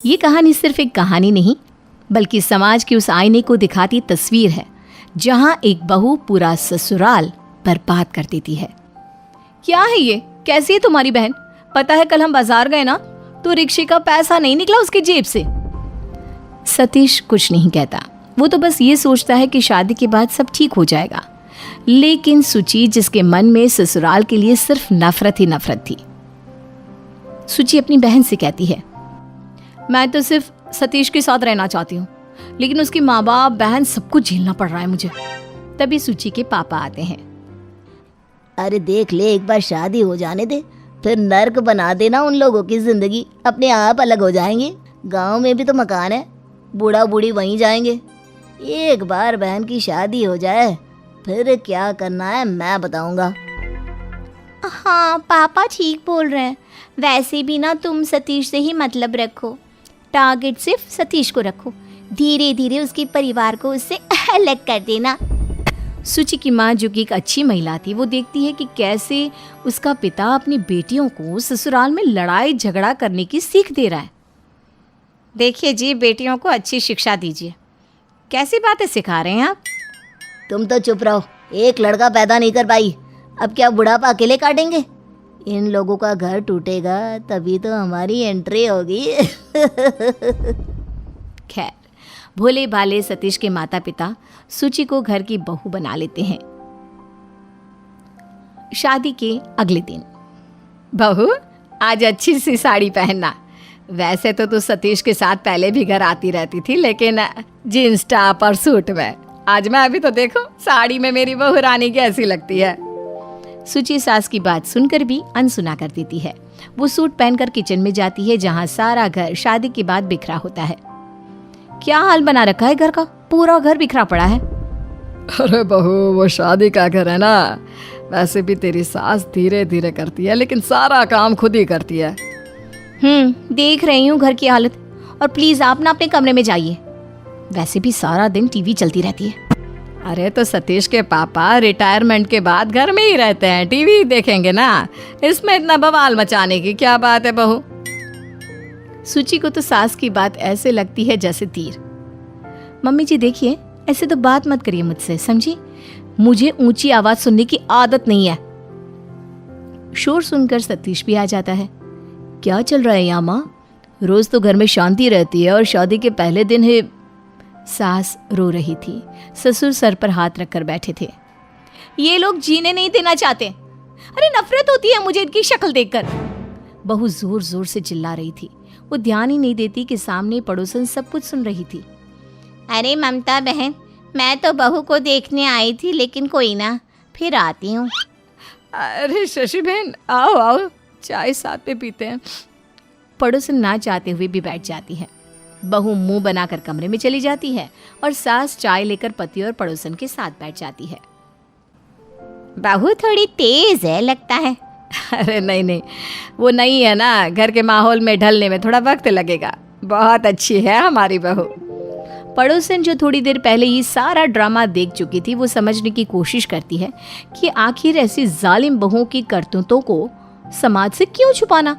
ये कहानी सिर्फ एक कहानी नहीं, बल्कि समाज के उस आईने को दिखाती तस्वीर है जहां एक बहू पूरा ससुराल बर्बाद कर देती है। क्या है ये? कैसी है तुम्हारी बहन? पता है कल हम बाजार गए ना, तो रिक्शे का पैसा नहीं निकला उसकी जेब से। सतीश कुछ नहीं कहता, वो तो बस ये सोचता है कि शादी के बाद सब ठीक हो जाएगा। लेकिन सुची, जिसके मन में ससुराल के लिए सिर्फ नफरत ही नफरत थी, सुची अपनी बहन से कहती है, मैं तो सिर्फ सतीश के साथ रहना चाहती हूँ, लेकिन उसके माँ बाप, बहन, सब कुछ झेलना पड़ रहा है मुझे। तभी सुची के पापा आते हैं। अरे देख ले, एक बार शादी हो जाने दे, फिर नर्क बना देना उन लोगों की जिंदगी, अपने आप अलग हो जाएंगे। गांव में भी तो मकान है, बूढ़ा बूढ़ी वहीं जाएंगे। एक बार बहन की शादी हो जाए, फिर क्या करना है मैं बताऊंगा। हाँ पापा ठीक बोल रहे हैं। वैसे भी ना तुम सतीश से ही मतलब रखो, टारगेट सिर्फ सतीश को रखो, धीरे धीरे उसके परिवार को उससे अलग कर देना। सुची की माँ, जो कि एक अच्छी महिला थी, वो देखती है कि कैसे उसका पिता अपनी बेटियों को ससुराल में लड़ाई झगड़ा करने की सीख दे रहा है। देखिए जी, बेटियों को अच्छी शिक्षा दीजिए। कैसी बातें सिखा रहे हैं आप? तुम तो चुप रहो, एक लड़का पैदा नहीं कर पाई, अब क्या बुढ़ापा अकेले काटेंगे? इन लोगों का घर टूटेगा तभी तो हमारी एंट्री होगी। खैर, भोले भाले सतीश के माता पिता सुची को घर की बहू बना लेते हैं। शादी के अगले दिन, बहू आज अच्छी सी साड़ी पहनना। वैसे तो तू सतीश के साथ पहले भी घर आती रहती थी, लेकिन जींस टॉप और सूट में। आज मैं अभी तो देखो साड़ी में मेरी बहू रानी कैसी लगती है। सुची सास की बात सुनकर भी अनसुना कर देती है। वो सूट पहनकर किचन में जाती है, जहां सारा घर शादी के बाद बिखरा होता है। क्या हाल बना रखा है घर का? पूरा घर बिखरा पड़ा है। अरे बहू, वो शादी का घर है ना, वैसे भी तेरी सास धीरे धीरे करती है, लेकिन सारा काम खुद ही करती है। देख रही हूँ घर की हालत। और प्लीज आप ना अपने कमरे में जाइए, वैसे भी सारा दिन टीवी चलती रहती है। अरे तो सतीश के पापा रिटायरमेंट के बाद घर में ही रहते हैं, टीवी देखेंगे ना, इसमें इतना बवाल मचाने की क्या बात है बहू। सुची को तो सास की बात ऐसे लगती है जैसे तीर। मम्मी जी देखिए, ऐसे तो बात मत करिए मुझसे, समझी? मुझे ऊंची आवाज सुनने की आदत नहीं है। शोर सुनकर सतीश भी आ जाता है। क्या चल रहा है यहाँ माँ? रोज तो घर में शांति रहती है और शादी के पहले दिन है। सास रो रही थी, ससुर सर पर हाथ रखकर बैठे थे। ये लोग जीने नहीं देना चाहते। अरे नफरत होती है मुझे इनकी शक्ल देखकर। बहू जोर जोर से चिल्ला रही थी। वो ध्यान ही नहीं देती कि सामने पड़ोसन सब कुछ सुन रही थी। अरे ममता बहन, मैं तो बहू को देखने आई थी, लेकिन कोई ना, फिर आती हूँ। अरे शशि बहन, आओ आओ, चाय साथ में पीते हैं। पड़ोसन ना चाहते हुए भी बैठ जाती है। बहू मुंह बनाकर कमरे में चली जाती है और सास चाय लेकर पति और पड़ोसन के साथ बैठ जाती है। बहू थोड़ी तेज है लगता है। अरे नहीं नहीं, वो नहीं है ना, घर के माहौल में ढलने में थोड़ा वक्त लगेगा। बहुत अच्छी है हमारी बहू। पड़ोसन, जो थोड़ी देर पहले ये सारा ड्रामा देख चुकी थी, वो समझने की कोशिश करती है कि आखिर ऐसी जालिम बहू की करतूतों को समाज से क्यों छुपाना।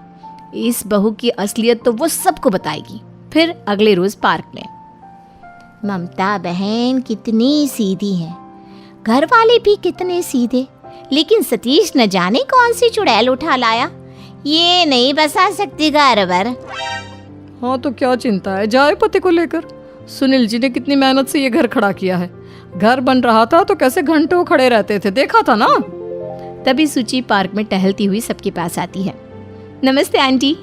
इस बहू की असलियत तो वो सबको बताएगी। फिर अगले रोज पार्क में, ममता बहन कितनी सीधी है, घर वाले भी कितने सीधे, लेकिन सतीश न जाने कौन सी चुड़ैल उठा लाया। ये नहीं बसा सकती घर भर। हाँ तो क्या चिंता है, जाए पति को लेकर। सुनील जी ने कितनी मेहनत से ये घर खड़ा किया है। घर बन रहा था तो कैसे घंटों खड़े रहते थे, देखा था ना। तभी सुची पार्क में टहलती हुई सबके पास आती है। नमस्ते आंटी,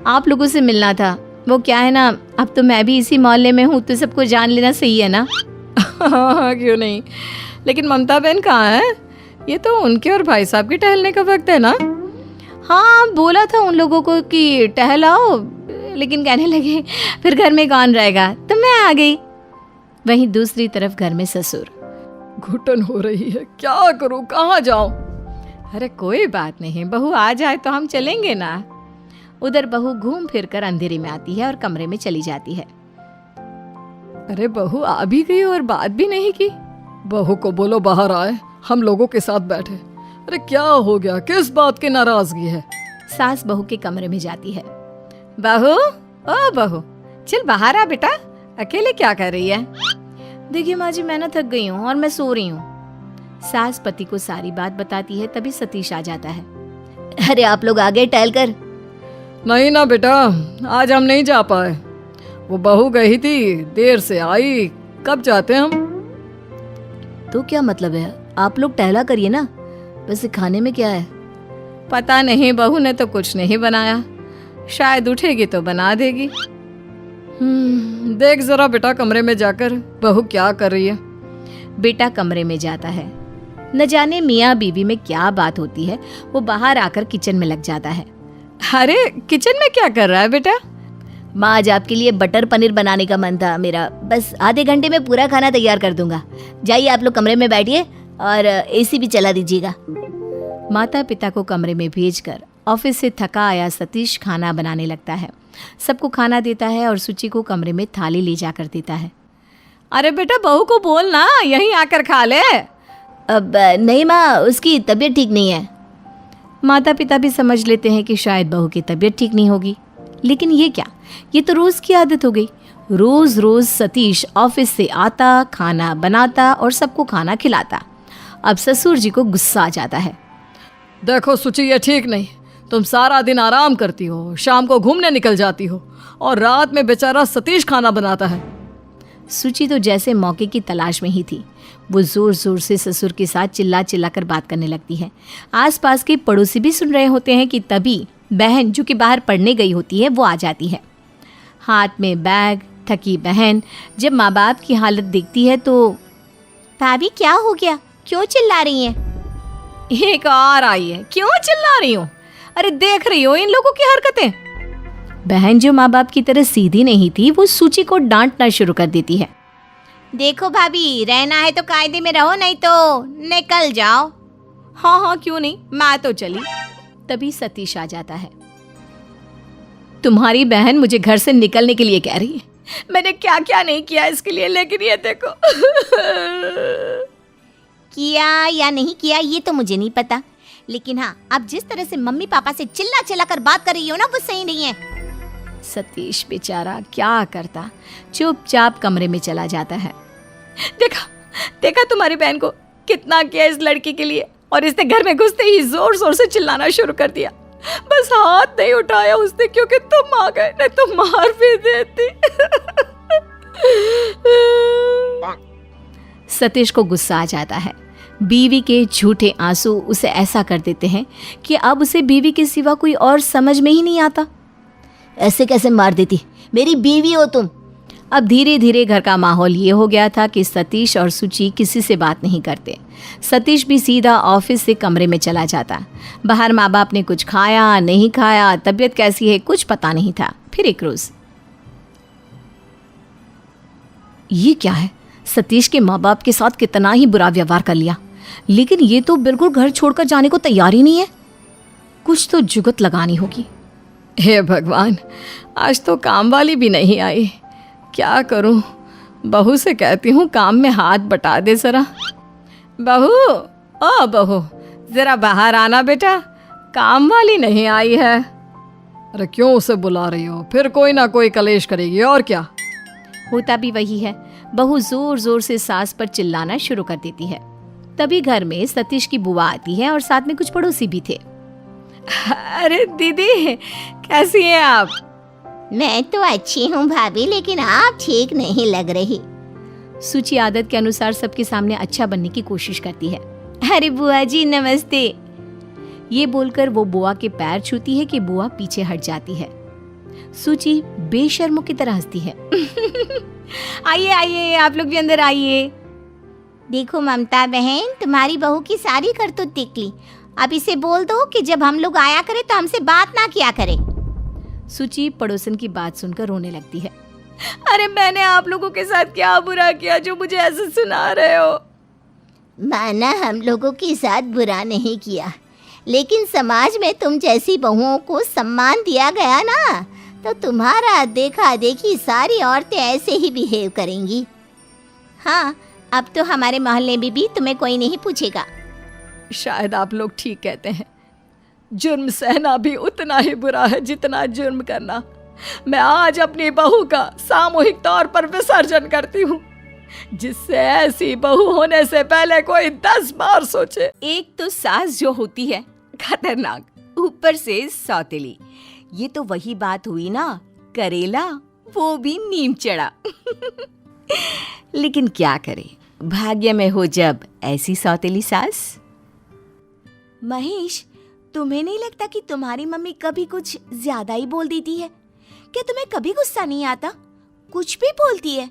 आप लोगों से मिलना था। वो क्या है ना, अब तो मैं भी इसी मोहल्ले में हूँ, तो सबको जान लेना सही है ना। हाँ क्यों नहीं, लेकिन ममता बहन कहाँ है? ये तो उनके और भाई साहब के टहलने का वक्त है ना। हाँ, बोला था उन लोगों को कि टहलाओ, लेकिन कहने लगे फिर घर में कौन रहेगा, तो मैं आ गई। वहीं दूसरी तरफ घर में ससुर। घुटन हो रही है, क्या करूं, कहाँ जाऊं? अरे कोई बात नहीं, बहू आ जाए तो हम चलेंगे ना। उधर बहू घूम फिर कर अंधेरे में आती है और कमरे में चली जाती है। अरे बहू आ भी गई और बात भी नहीं की। बहू को बोलो बाहर आए, हम लोगों के साथ बैठे। अरे क्या हो गया, किस बात की नाराजगी है? सास बहू के कमरे में जाती है। बहू, ओ बहू, चल बाहर आ बेटा, अकेले क्या कर रही है? देखिए माँ जी, मैं ना थक गई हूँ और मैं सो रही हूँ। सास पति को सारी बात बताती है। तभी सतीश आ जाता है। अरे आप लोग आ गए टहल कर? नहीं ना बेटा, आज हम नहीं जा पाए। वो बहू गई थी, देर से आई, कब जाते हम? तो क्या मतलब है, आप लोग टहला करिए ना। वैसे खाने में क्या है? पता नहीं, बहू ने तो कुछ नहीं बनाया, शायद उठेगी तो बना देगी। देख जरा बेटा कमरे में जाकर बहू क्या कर रही है। बेटा कमरे में जाता है। न जाने मियाँ बीवी में क्या बात होती है, वो बाहर आकर किचन में लग जाता है। अरे किचन में क्या कर रहा है बेटा? माँ, आज आपके लिए बटर पनीर बनाने का मन था मेरा। बस आधे घंटे में पूरा खाना तैयार कर दूंगा। जाइए आप लोग कमरे में बैठिए और एसी भी चला दीजिएगा। माता पिता को कमरे में भेजकर ऑफिस से थका आया सतीश खाना बनाने लगता है। सबको खाना देता है और सुचि को कमरे में थाली ले जाकर देता है। अरे बेटा बहू को बोल ना, यहीं आकर खा ले। अब नहीं माँ, उसकी तबीयत ठीक नहीं है। माता पिता भी समझ लेते हैं कि शायद बहू की तबीयत ठीक नहीं होगी, लेकिन ये क्या, ये तो रोज की आदत हो गई। रोज रोज सतीश ऑफिस से आता, खाना बनाता और सबको खाना खिलाता। अब ससुर जी को गुस्सा आ जाता है। देखो सुचि, ये ठीक नहीं। तुम सारा दिन आराम करती हो, शाम को घूमने निकल जाती हो और रात में बेचारा सतीश खाना बनाता है। सुचि तो जैसे मौके की तलाश में ही थी। वो जोर जोर से ससुर के साथ चिल्ला चिल्ला कर बात करने लगती है। आसपास के पड़ोसी भी सुन रहे होते हैं कि तभी बहन जो कि बाहर पढ़ने गई होती है वो आ जाती है। हाथ में बैग, थकी बहन जब माँ बाप की हालत देखती है तो भाभी क्या हो गया, क्यों चिल्ला रही हैं? एक और आई है, क्यों चिल्ला रही हो? अरे देख रही हो इन लोगों की हरकतें। बहन जो माँ बाप की तरह सीधी नहीं थी, वो सुचि को डांटना शुरू कर देती है। देखो भाभी, रहना है तो कायदे में रहो, नहीं तो निकल जाओ। हाँ हाँ क्यों नहीं, मैं तो चली। तभी सतीश आ जाता है। तुम्हारी बहन मुझे घर से निकलने के लिए कह रही है। मैंने क्या क्या नहीं किया इसके लिए, लेकिन ये देखो। किया या नहीं किया ये तो मुझे नहीं पता, लेकिन हाँ, आप जिस तरह से मम्मी पापा से चिल्ला चिल्ला कर बात कर रही हो ना, वो सही नहीं है। सतीश बेचारा क्या करता, चुपचाप कमरे में चला जाता है। देखा देखा तुम्हारी बहन को कितना किया इस लड़की के लिए, और इसने घर में घुसते ही जोर जोर से चिल्लाना शुरू कर दिया। बस हाथ नहीं उठाया उसने, क्योंकि तुम आ गए, नहीं तो मार भी देती। सतीश को गुस्सा आ जाता है। बीवी के झूठे आंसू उसे ऐसा कर देते हैं कि अब उसे बीवी के सिवा कोई और समझ में ही नहीं आता। ऐसे कैसे मार देती, मेरी बीवी हो तुम। अब धीरे धीरे घर का माहौल ये हो गया था कि सतीश और सुचि किसी से बात नहीं करते। सतीश भी सीधा ऑफिस से कमरे में चला जाता। बाहर माँ बाप ने कुछ खाया नहीं खाया, तबीयत कैसी है कुछ पता नहीं था। फिर एक रोज, ये क्या है, सतीश के माँ बाप के साथ कितना ही बुरा व्यवहार कर लिया, लेकिन ये तो बिल्कुल घर छोड़कर जाने को तैयार ही नहीं है। कुछ तो जुगत लगानी होगी। हे भगवान, आज तो काम वाली भी नहीं आई, क्या करूं? बहू से कहती हूँ काम में हाथ बटा दे जरा। बहू, ओ बहू, जरा बाहर आना बेटा, काम वाली नहीं आई है। अरे क्यों उसे बुला रही हो? फिर कोई ना कोई कलेश करेगी और क्या। होता भी वही है। बहू जोर जोर से सास पर चिल्लाना शुरू कर देती है। तभी घर में सतीश की बुआ आती है और साथ में कुछ पड़ोसी भी थे। अरे दीदी, कैसी हैं आप? मैं तो अच्छी हूँ भाभी, लेकिन आप ठीक नहीं लग रही। सुचि आदत के अनुसार सबके सामने अच्छा बनने की कोशिश करती है। अरे बुआ जी नमस्ते। ये बोलकर वो बुआ के पैर छूती है कि बुआ पीछे हट जाती है। सुचि बेशर्मों की तरह हंसती है। आइए आइए, आप लोग भी अंदर आइए। देखो ममता बहन, तुम्हारी बहू की सारी करतूत देख ली। अब इसे बोल दो कि जब हम लोग आया करें तो हमसे बात ना किया करे। सुचि पड़ोसन की बात सुनकर रोने लगती है। अरे मैंने आप लोगों के साथ क्या बुरा किया जो मुझे ऐसे सुना रहे हो? माना हम लोगों के साथ बुरा नहीं किया, लेकिन समाज में तुम जैसी बहुओं को सम्मान दिया गया ना, तो तुम्हारा देखा देखी सारी औरतें ऐसे ही बिहेव करेंगी। हाँ, अब तो हमारे मोहल्ले में भी तुम्हें कोई नहीं पूछेगा। शायद आप लोग ठीक कहते हैं, जुर्म सहना भी उतना ही बुरा है जितना जुर्म करना। मैं आज अपनी बहू का सामूहिक तौर पर विसर्जन करती हूँ, जिससे ऐसी बहू होने से पहले कोई 10 बार सोचे। एक तो सास जो होती है खतरनाक, ऊपर से सौतेली। ये तो वही बात हुई ना, करेला वो भी नीम चढ़ा। लेकिन क्या करे, भाग्य में हो जब ऐसी सौतेली सास। महेश, तुम्हें नहीं लगता कि तुम्हारी मम्मी कभी कुछ ज्यादा ही बोल देती है? क्या तुम्हें कभी गुस्सा नहीं आता? कुछ भी बोलती है,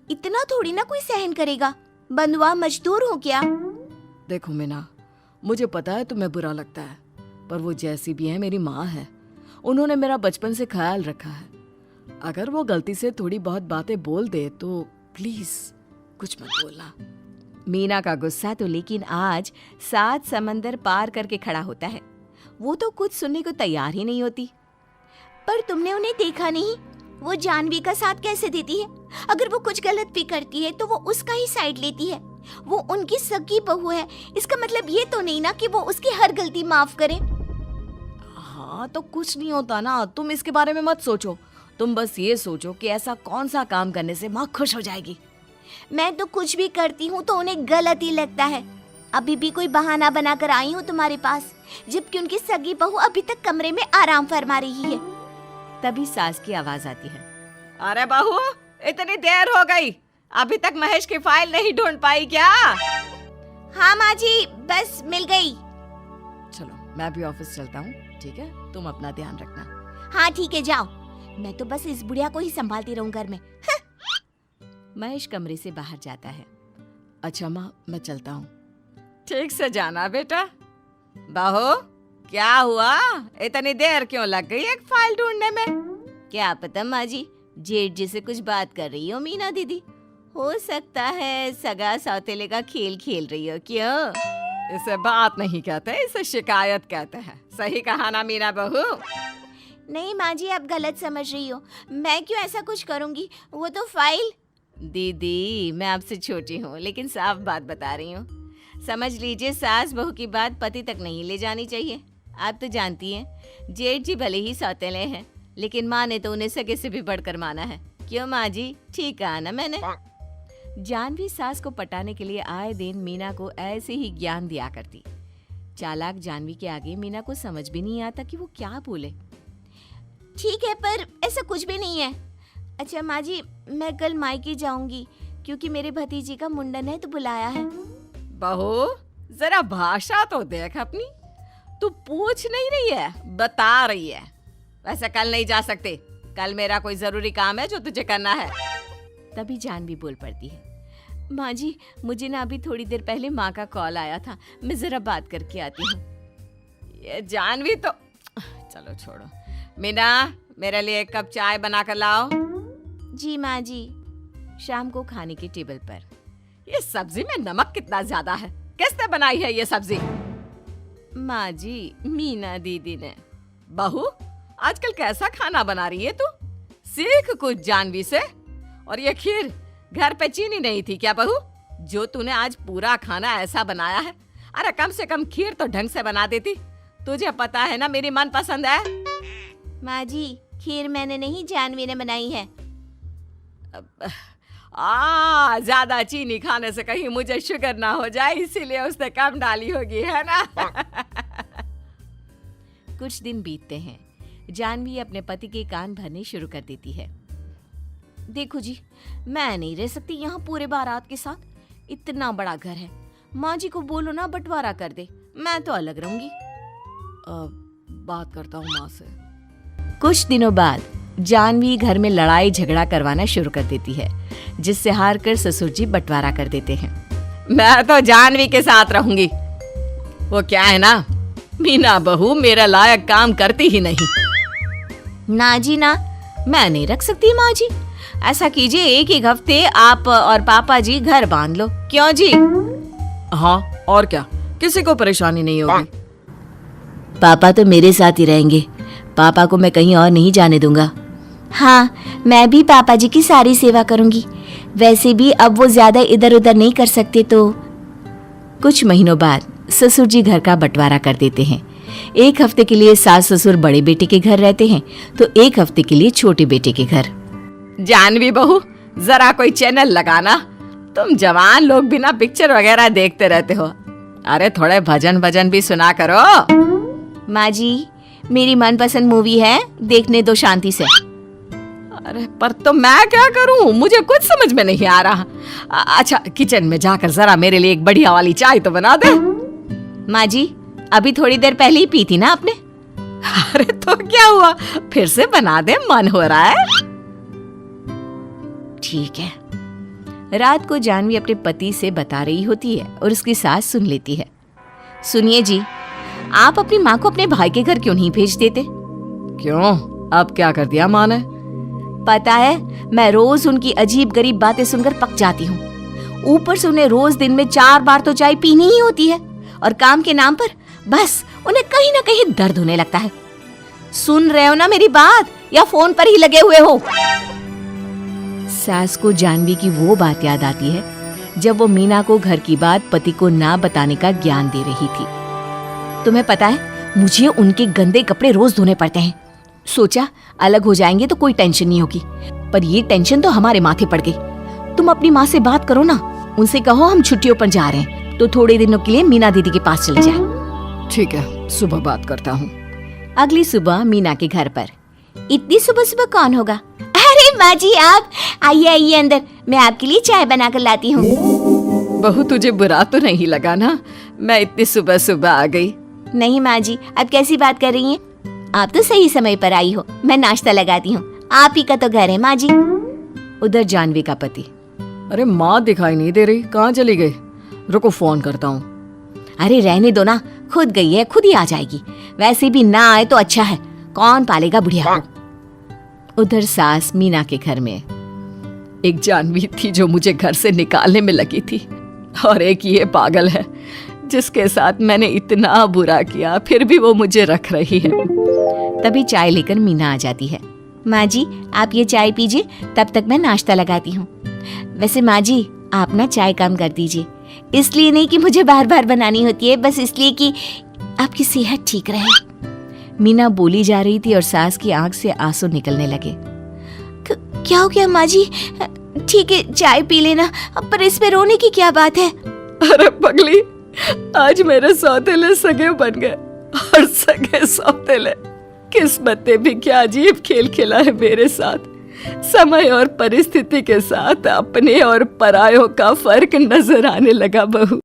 इतना थोड़ी ना कोई सहन करेगा। बंधुआ मजदूर हो क्या? देखो मीना, मुझे पता है तुम्हें बुरा लगता है, पर वो जैसी भी है मेरी माँ है। उन्होंने मेरा बचपन से ख्याल रखा है। अगर वो गलती से थोड़ी बहुत बातें बोल दे तो प्लीज कुछ मत बोलना। मीना का गुस्सा तो लेकिन आज 7 समंदर पार करके खड़ा होता है। वो तो कुछ सुनने को तैयार ही नहीं होती। पर तुमने उन्हें देखा नहीं, वो जानवी का साथ कैसे देती है? अगर वो कुछ गलत भी करती है तो वो उसका ही साइड लेती है। वो उनकी सगी बहू है, इसका मतलब ये तो नहीं ना कि वो उसकी हर गलती माफ करे। हाँ तो कुछ नहीं होता ना, तुम इसके बारे में मत सोचो। तुम बस ये सोचो कि ऐसा कौन सा काम करने से माँ खुश हो जाएगी। मैं तो कुछ भी करती हूँ तो उन्हें गलत ही लगता है। अभी भी कोई बहाना बनाकर आई हूँ तुम्हारे पास, जबकि उनकी सगी बहू अभी तक कमरे में आराम फरमा रही है। तभी सास की आवाज आती है। अरे बहू, इतनी देर हो गई, अभी तक महेश की फाइल नहीं ढूंढ पाई क्या? हाँ माँ जी, बस मिल गई। चलो मैं भी ऑफिस चलता हूँ, ठीक है? तुम अपना ध्यान रखना। हाँ ठीक है, जाओ। मैं तो बस इस बुढ़िया को ही संभालती रहूं घर में। महेश कमरे से बाहर जाता है। अच्छा माँ, मैं चलता हूँ। ठीक से जाना बेटा। बहू, क्या हुआ? इतनी देर क्यों लग गई एक फाइल ढूंढने में? क्या पता माँ जी, जेठ जी से कुछ बात कर रही हो मीना दीदी। हो सकता है सगा सौतेले का खेल खेल रही हो। क्यों? इसे बात नहीं कहते, इसे शिकायत कहते हैं। सही कहा ना मीना बहू? नहीं माँ जी, आप गलत समझ रही हो। मैं क्यों ऐसा कुछ करूँगी? वो तो फाइल। दीदी, मैं आपसे छोटी हूँ लेकिन साफ बात बता रही हूँ। समझ लीजिए, सास बहू की बात पति तक नहीं ले जानी चाहिए। आप तो जानती हैं, जेठ जी भले ही सौतेले हैं, लेकिन माँ ने तो उन्हें सगे से भी बढ़कर माना है। क्यों माँ जी, ठीक कहा ना मैंने? जानवी सास को पटाने के लिए आए दिन मीना को ऐसे ही ज्ञान दिया करती। चालाक जानवी के आगे मीना को समझ भी नहीं आता कि वो क्या बोले। ठीक है, पर ऐसा कुछ भी नहीं है। अच्छा माँ जी, मैं कल मायके जाऊंगी क्योंकि मेरे भतीजी का मुंडन है तो बुलाया है। बहू, जरा भाषा तो देख अपनी। तू पूछ नहीं रही है, बता रही है। वैसे कल नहीं जा सकते, कल मेरा कोई जरूरी काम है जो तुझे करना है। तभी जानवी बोल पड़ती है। माँ जी, मुझे ना अभी थोड़ी देर पहले माँ का कॉल आया था, मैं जरा बात करके आती हूँ। ये जानवी तो, चलो छोड़ो। मीना, मेरे लिए एक कप चाय बना कर लाओ। जी माँ जी। शाम को खाने के टेबल पर। ये सब्जी में नमक कितना ज्यादा है, किसने बनाई है ये सब्जी? माँ जी, मीना दीदी ने। बहू, आजकल कैसा खाना बना रही है तू? सीख कुछ जानवी से। और ये खीर, घर पे चीनी नहीं थी क्या बहू, जो तूने आज पूरा खाना ऐसा बनाया है? अरे कम से कम खीर तो ढंग से बना देती। तुझे पता है ना मेरी मन पसंद है। माँ जी, खीर मैंने नहीं, जानवी ने बनाई है। ज्यादा चीनी खाने से कहीं मुझे शुगर ना हो जाए, इसीलिए उसने कम डाली होगी, है ना? कुछ दिन बीतते हैं। जानवी अपने पति के कान भरने शुरू कर देती है। देखो जी, मैं नहीं रह सकती यहाँ पूरे बारात के साथ। इतना बड़ा घर है, माँ जी को बोलो ना बंटवारा कर दे, मैं तो अलग रहूंगी। बात करता हूँ माँ से। कुछ दिनों बाद जानवी घर में लड़ाई झगड़ा करवाना शुरू कर देती है, जिससे हार कर ससुर जी बंटवारा कर देते हैं। मैं तो जानवी के साथ रहूंगी। वो क्या है ना, मीना बहू मेरा लायक काम करती ही नहीं। ना जी ना, मैं नहीं रख सकती माँ जी। ऐसा कीजिए, एक एक हफ्ते आप और पापा जी घर बांध लो। क्यों जी? हाँ और क्या, किसी को परेशानी नहीं होगी। पापा तो मेरे साथ ही रहेंगे, पापा को मैं कहीं और नहीं जाने दूंगा। हाँ, मैं भी पापा जी की सारी सेवा करूंगी। वैसे भी अब वो ज्यादा इधर उधर नहीं कर सकते तो। कुछ महीनों बाद ससुर जी घर का बंटवारा कर देते हैं। एक हफ्ते के लिए सास ससुर बड़े बेटे के घर रहते हैं तो एक हफ्ते के लिए छोटे बेटे के घर। जानवी बहू, जरा कोई चैनल लगाना। तुम जवान लोग बिना पिक्चर वगैरह देखते रहते हो। अरे थोड़े भजन भजन भी सुना करो। माँ जी, मेरी मनपसंद मूवी है, देखने दो शांति से। अरे पर तो मैं क्या करूं, मुझे कुछ समझ में नहीं आ रहा। अच्छा किचन में जाकर जरा मेरे लिए एक बढ़िया वाली चाय तो बना दे। माँ जी, अभी थोड़ी देर पहले ही पी थी ना आपने। अरे तो क्या हुआ, फिर से बना दे, मन हो रहा है। ठीक है। रात को जानवी अपने पति से बता रही होती है और उसकी सास सुन लेती है। सुनिए जी, आप अपनी माँ को अपने भाई के घर क्यों नहीं भेज देते? क्यों, अब क्या कर दिया माँ ने? पता है, मैं रोज उनकी अजीब गरीब बातें सुनकर पक जाती हूँ। ऊपर से उन्हें रोज दिन में 4 बार तो चाय पीनी ही होती है और काम के नाम पर बस उन्हें कहीं ना कहीं दर्द होने लगता है। सुन रहे हो ना मेरी बात, या फोन पर ही लगे हुए हो? सास को जानवी की वो बात याद आती है जब वो मीना को घर की बात पति को ना बताने का ज्ञान दे रही थी। तुम्हें पता है, मुझे उनके गंदे कपड़े रोज धोने पड़ते हैं। सोचा अलग हो जाएंगे तो कोई टेंशन नहीं होगी, पर ये टेंशन तो हमारे माथे पड़ गई। तुम अपनी माँ से बात करो ना, उनसे कहो हम छुट्टियों पर जा रहे हैं तो थोड़े दिनों के लिए मीना दीदी के पास चले जाए। ठीक है, सुबह बात करता हूँ। अगली सुबह मीना के घर पर। इतनी सुबह सुबह कौन होगा? अरे माँ जी, आप आइए आइए अंदर, मैं आपके लिए चाय बना कर लाती हूँ। बहू तुझे बुरा तो नहीं लगा ना, मैं इतनी सुबह सुबह आ गई? नहीं माँ जी, आप कैसी बात कर रही हैं? आप तो सही समय पर आई हो, मैं नाश्ता लगाती हूँ। आप ही का तो घर है माँ जी। उधर जानवी का पति। अरे माँ दिखाई नहीं दे रही, कहाँ चली गई? रुको फोन करता हूँ। अरे रहने दो ना, खुद गई है, खुद ही आ जाएगी। वैसे भी ना आए तो अच्छा है, कौन पालेगा बुढ़िया को। उधर सास मीना के घर में। एक जानवी थी जो मुझे घर से निकालने में लगी थी, और एक ये पागल है जिसके साथ मैंने इतना बुरा किया, फिर भी वो मुझे रख रही है। तभी चाय लेकर मीना आ जाती है। माँ जी, आप ये चाय पीजिए, तब तक मैं नाश्ता लगाती हूँ। वैसे माँ जी, आप ना चाय कम कर दीजिए। इसलिए नहीं कि मुझे बार बार बनानी होती है, बस इसलिए कि आपकी सेहत ठीक रहे। मीना बोली जा रही थी और सास की आंख से आंसू निकलने लगे। क्या हो गया माँ जी? ठीक है, चाय पी लेना, पर इसमें रोने की क्या बात है? अरे पगली, आज मेरे सौतेले सगे बन गए, और सगे सौतेले किस्मत ने भी क्या अजीब खेल खेला है मेरे साथ। समय और परिस्थिति के साथ अपने और परायों का फर्क नजर आने लगा बहू।